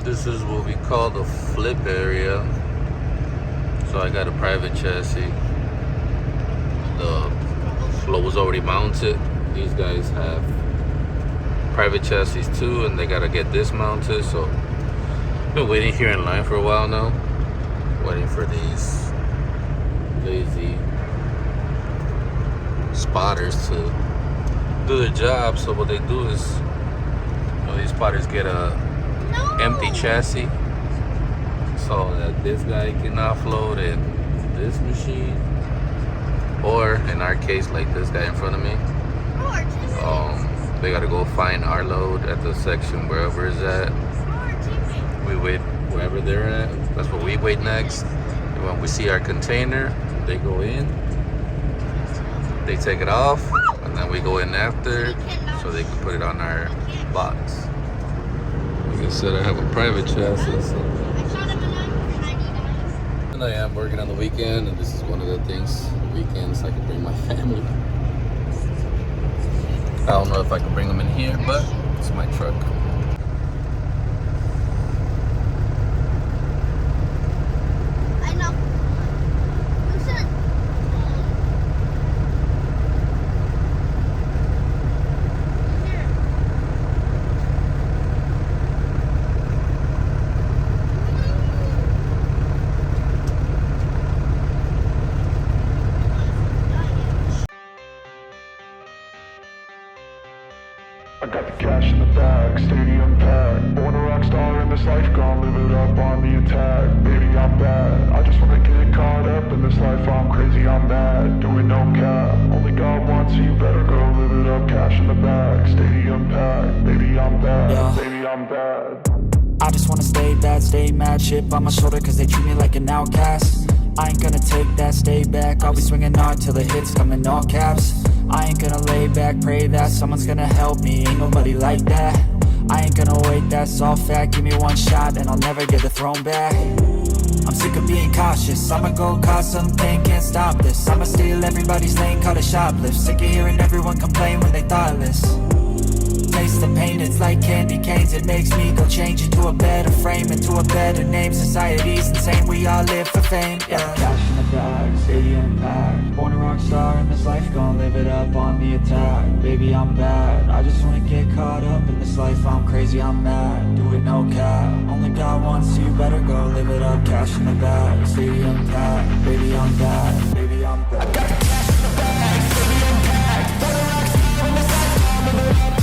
This is what we call the flip area. So I got a private chassis. The flow was already mounted. These guys have private chassis too, and they gotta get this mounted. So I've been waiting here in line for a while now, waiting for these lazy spotters to do their job. So what they do is, these spotters get a empty chassis so that this guy can offload in this machine, or in our case, like this guy in front of me, they gotta go find our load at the section wherever it's at. We wait wherever they're at. That's what we wait next. And when we see our container, they go in, they take it off, and then we go in after so they can put it on our box. Like I said, I have a private chassis, so. And I am working on the weekend, and this is one of the things, weekends I can bring my family. I don't know if I can bring them in here, but it's my truck. I got the cash in the bag, stadium packed. Born a rock star in this life, gonna live it up on the attack. Baby, I'm bad, I just wanna get caught up in this life. I'm crazy, I'm mad, doing no cap. Only God wants you, better go live it up. Cash in the bag, stadium packed. Baby, I'm bad, yeah. Baby, I'm bad. I just wanna stay bad, stay mad. Chip on my shoulder cause they treat me like an outcast. I ain't gonna take that, stay back. I'll be swinging hard till the hits come in all caps. I ain't gonna lay back, pray that someone's gonna help me. Ain't nobody like that. I ain't gonna wait, that's all fact. Give me one shot and I'll never get the throne back. I'm sick of being cautious. I'ma go cause something, can't stop this. I'ma steal everybody's lane, call it shoplift. Sick of hearing everyone complain when they thoughtless. Taste the pain, it's like candy canes. It makes me go change into a better frame, into a better name. Society's insane, we all live for fame, yeah. Cash in the bag, stadium packed. Born a rock star in this life, gonna live it up on the attack. Baby, I'm bad, I just wanna get caught up in this life. I'm crazy, I'm mad, do it no cap. Only God wants you, better go live it up. Cash in the bag, stadium packed. Baby, I'm bad, baby, I'm bad. I got the cash in the bag, stadium packed. Born a rock star in this life, gonna live it up.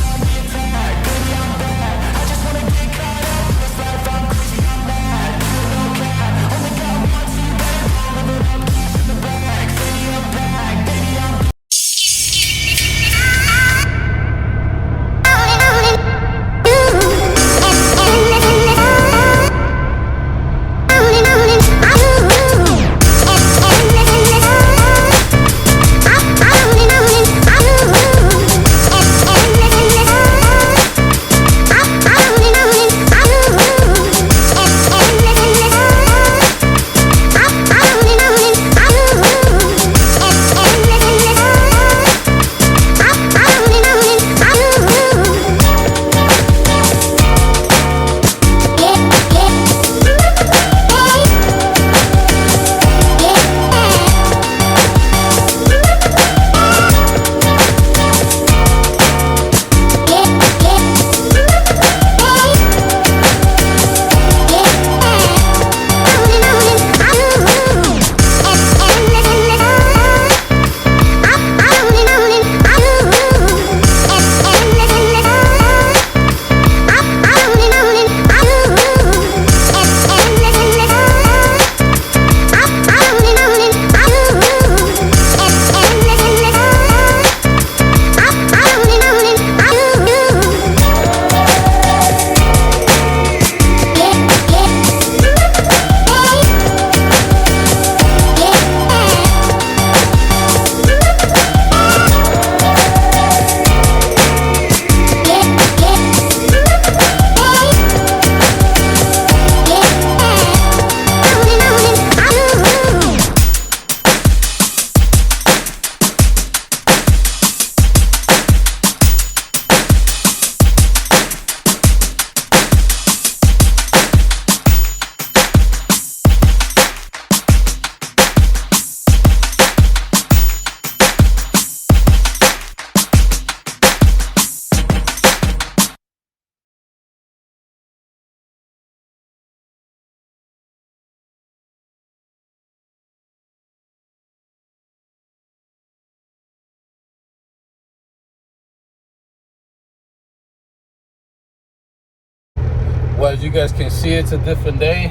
Well, as you guys can see, it's a different day.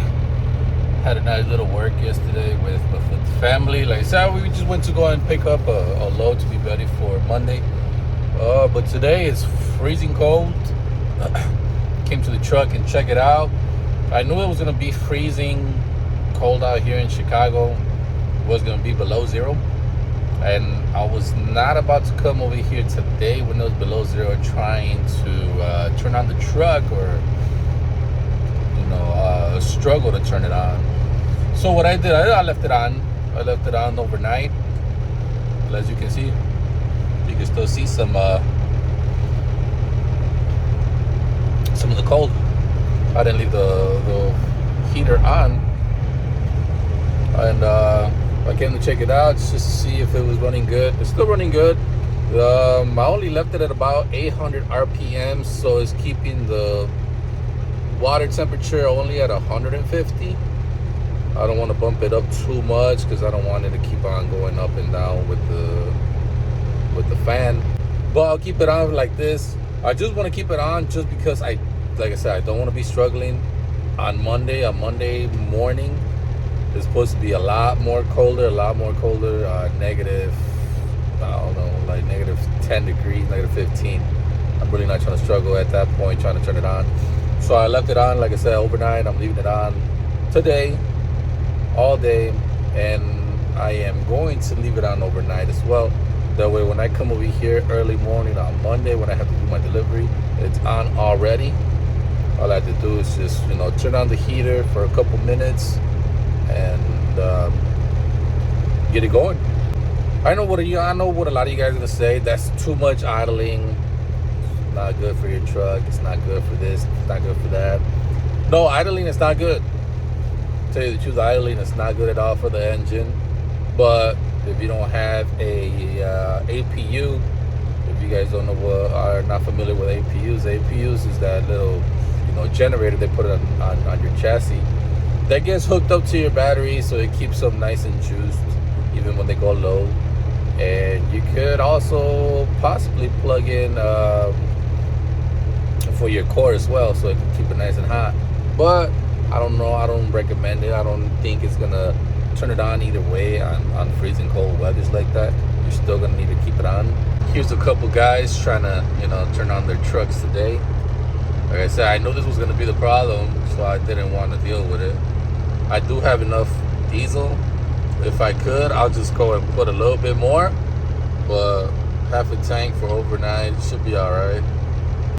Had a nice little work yesterday with the family. Like I said, we just went to go and pick up a load to be ready for Monday. But today it's freezing cold. Came to the truck and check it out. I knew it was gonna be freezing cold out here in Chicago. It was gonna be below zero. And I was not about to come over here today when it was below zero trying to turn on the truck or struggle to turn it on. So what I did, I left it on. I left it on overnight. As you can see, you can still see some of the cold. I didn't leave the heater on, and I came to check it out just to see if it was running good. It's still running good. I only left it at about 800 RPM, so it's keeping the water temperature only at 150. I don't want to bump it up too much because I don't want it to keep on going up and down with the fan. But I'll keep it on like this. I just want to keep it on just because like I said, I don't want to be struggling on Monday. On Monday morning, it's supposed to be a lot more colder. Negative, I don't know, like negative 10 degrees, negative 15. I'm really not trying to struggle at that point, trying to turn it on. So I left it on, like I said, overnight. I'm leaving it on today, all day, and I am going to leave it on overnight as well. That way, when I come over here early morning on Monday, when I have to do my delivery, it's on already. All I have to do is just, turn on the heater for a couple minutes and get it going. I know what a lot of you guys are gonna say. That's too much idling. Not good for your truck. It's not good for this. It's not good for that. No, idling is not good. To tell you the truth, idling is not good at all for the engine. But if you don't have a APU, if you guys don't know are not familiar with APUs is that little generator they put it on your chassis that gets hooked up to your battery, so it keeps them nice and juiced even when they go low. And you could also possibly plug in for your core as well, so it can keep it nice and hot. But I don't know, I don't recommend it. I don't think it's gonna turn it on either way on freezing cold weathers like that. You're still gonna need to keep it on. Here's a couple guys trying to turn on their trucks today. Like I said, I knew this was gonna be the problem, so I didn't want to deal with it. I do have enough diesel. If I could, I'll just go and put a little bit more, but half a tank for overnight should be all right.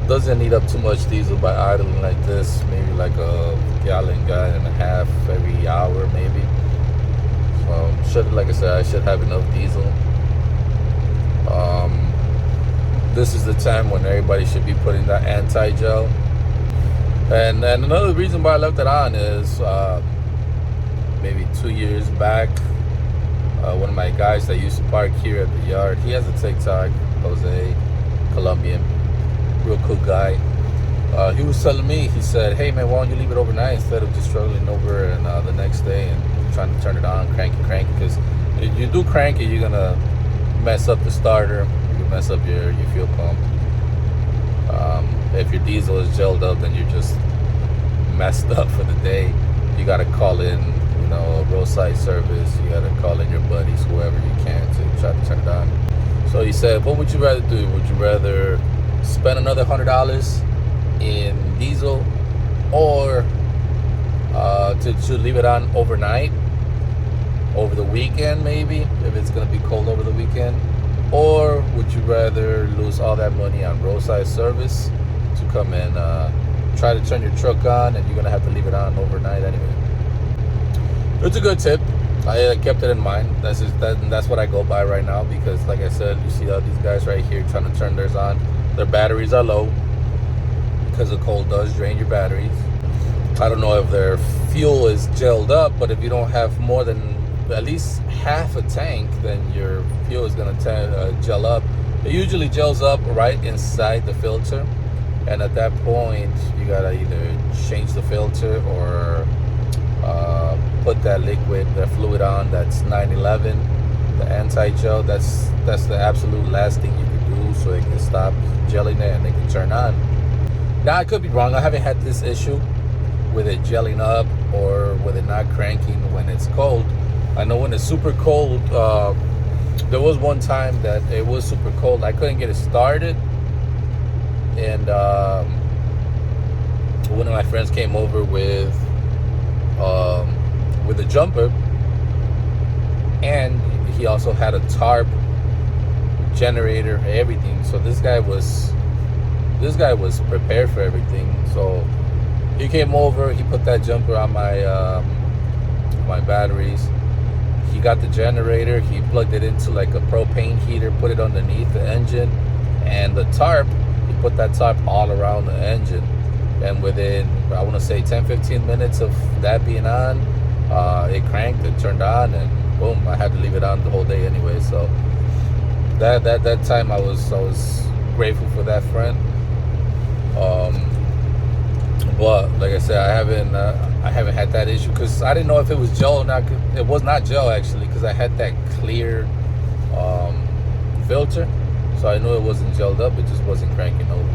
Doesn't need up too much diesel by idling like this. Maybe like a gallon and a half every hour, maybe. So like I said, I should have enough diesel. This is the time when everybody should be putting that anti-gel. And another reason why I left it on is maybe 2 years back, one of my guys that used to park here at the yard, he has a TikTok, Jose, Colombian, real cool guy. He was telling me, he said, hey man, why don't you leave it overnight instead of just struggling over and the next day and trying to turn it on, crank it, because if you do crank it, you're gonna mess up the starter, you can mess up your fuel pump. If your diesel is gelled up, then you're just messed up for the day. You gotta call in a roadside service. You gotta call in your buddies, whoever you can, to try to turn it on. So he said, what would you rather do? Would you rather spend another $100 in diesel, or to leave it on overnight, over the weekend maybe, if it's gonna be cold over the weekend? Or would you rather lose all that money on roadside service to come and try to turn your truck on, and you're gonna have to leave it on overnight anyway? It's a good tip. I kept it in mind. That's what I go by right now, because like I said, you see all these guys right here trying to turn theirs on. Their batteries are low because the cold does drain your batteries. I don't know if their fuel is gelled up, but if you don't have more than at least half a tank, then your fuel is going to gel up. It usually gels up right inside the filter, and at that point you gotta either change the filter or put that fluid on. That's 911, the anti-gel. That's the absolute last thing you can do, so it can stop gelling it and it can turn on. Now I could be wrong. I haven't had this issue with it gelling up or with it not cranking when it's cold. I know when it's super cold, there was one time that it was super cold. I couldn't get it started, and one of my friends came over with a jumper, and he also had a tarp, generator, everything. So this guy was prepared for everything. So he came over, he put that jumper on my batteries. He got the generator, he plugged it into like a propane heater, put it underneath the engine, and the tarp, he put that tarp all around the engine. And within, I want to say 10-15 minutes of that being on, it cranked, it turned on, and boom, I had to leave it on the whole day anyway. So that time I was grateful for that friend. But like I said, I haven't had that issue, because I didn't know if it was gel or not. It was not gel actually, because I had that clear filter, so I knew it wasn't gelled up. It just wasn't cranking over.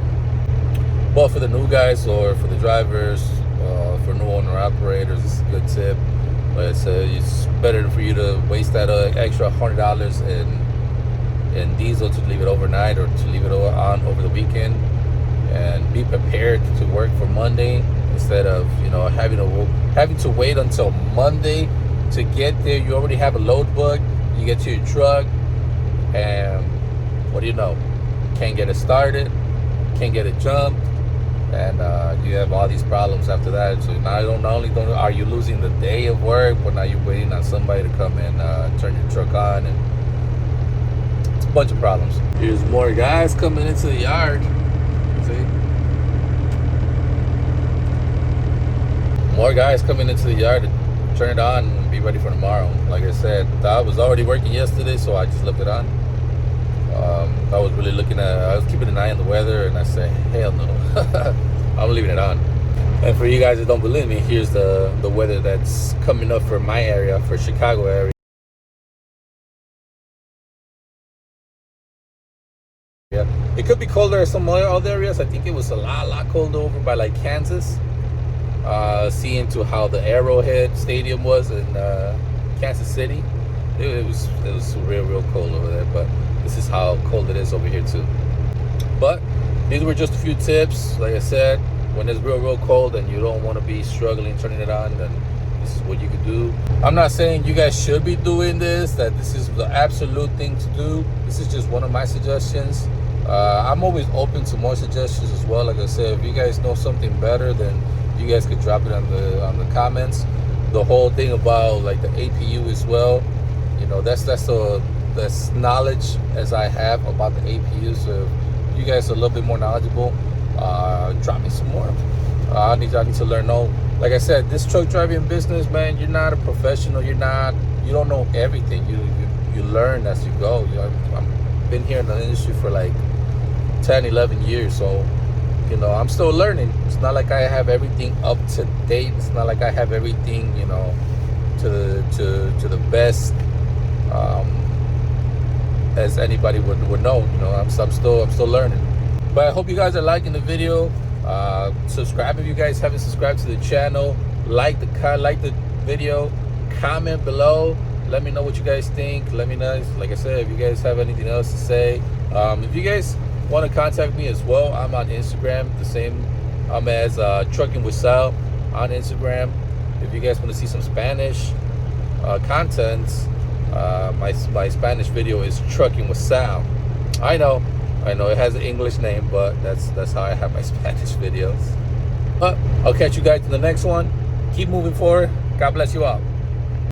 But for the new guys or for the drivers, for new owner operators, it's a good tip. Like I said, it's better for you to waste that extra $100 in diesel to leave it overnight or to leave it on over the weekend, and be prepared to work for Monday instead of having to wait until Monday to get there. You already have a load booked. You get to your truck, and what do you know? Can't get it started, can't get it jumped, and you have all these problems after that. So not only are you losing the day of work, but now you're waiting on somebody to come and turn your truck on, and it's a bunch of problems. Here's more guys coming into the yard. See? More guys coming into the yard to turn it on and be ready for tomorrow. Like I said, I was already working yesterday, so I just left it on. I was really I was keeping an eye on the weather, and I said, hell no, I'm leaving it on. And for you guys that don't believe me, here's the weather that's coming up for my area, for Chicago area. Yeah, it could be colder in some other areas. I think it was a lot colder over by like Kansas. Seeing to how the Arrowhead Stadium was in Kansas City, it was real cold over there. But this is how cold it is over here too. But these were just a few tips. Like I said, when it's real cold and you don't want to be struggling turning it on, then this is what you could do. I'm not saying you guys should be doing this, that this is the absolute thing to do. This is just one of my suggestions. I'm always open to more suggestions as well. Like I said, if you guys know something better, then you guys could drop it on the comments. The whole thing about like the APU as well, that's knowledge as I have about the APU. So if you guys are a little bit more knowledgeable, drop me some more. I need to learn. Like I said, this truck driving business, man, you're not a professional. You don't know everything. You learn as you go. I've been here in the industry for like 10-11 years, so I'm still learning. It's not like I have everything up to date. It's not like I have everything to the best as anybody would know. I'm still learning. But I hope you guys are liking the video. Subscribe if you guys haven't subscribed to the channel. Like the video. Comment below. Let me know what you guys think. Let me know, like I said, if you guys have anything else to say. If you guys want to contact me as well, I'm on Instagram, the same. I'm as Trucking with Sal on Instagram. If you guys want to see some Spanish contents, my Spanish video is Trucking with Sal. I know it has an English name, but that's how I have my Spanish videos. But I'll catch you guys in the next one. Keep moving forward. God bless you all.